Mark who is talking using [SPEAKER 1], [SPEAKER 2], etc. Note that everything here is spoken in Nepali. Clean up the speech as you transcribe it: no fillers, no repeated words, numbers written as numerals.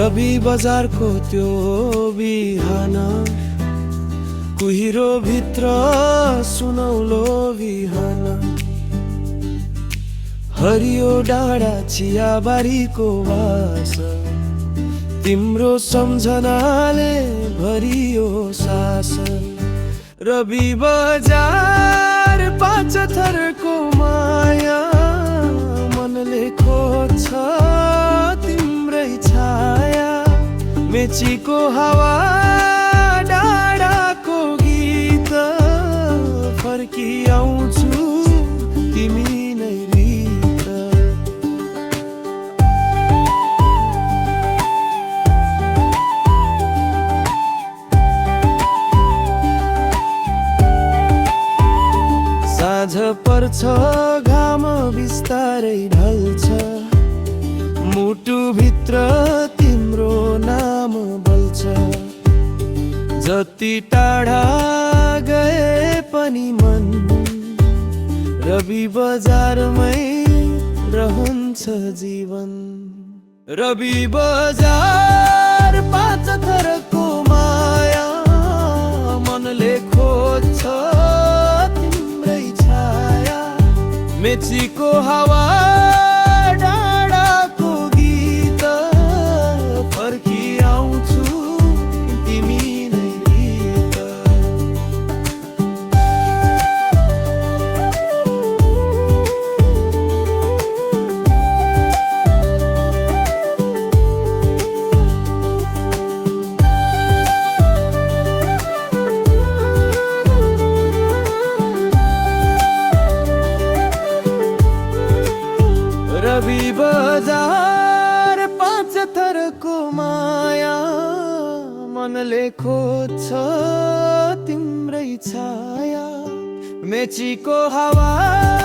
[SPEAKER 1] रवि बजारको त्यो बिहान कुहिरो भित्र सुनौलो बिहान हरियो डाँडा चियाबारीको वास तिम्रो सम्झनाले भरियो सास रवि बजार पाँच थरको माया मनले खोज्छ तिम्रै छाया मेचीको हावा डाँडाको गीत फर्की आउँछु तिमी नै रीत साँझ पर्छ घाम बिस्तारै ढल्छ मुटु भित्र तिम्रो नाम बल्छ जति टाढा गए पनि मन रवि बजारमै रहन्छ जीवन रवि बजार पाँच थरको माया मनले खोज्छ तिम्रै छाया मेचीको हावा डाँडाको गीत फर्की आउँछु तिमी नै रीत रवि बजार पाँच थरको माया मनले खोज्छ तिम्रै छाया मेचीको हावा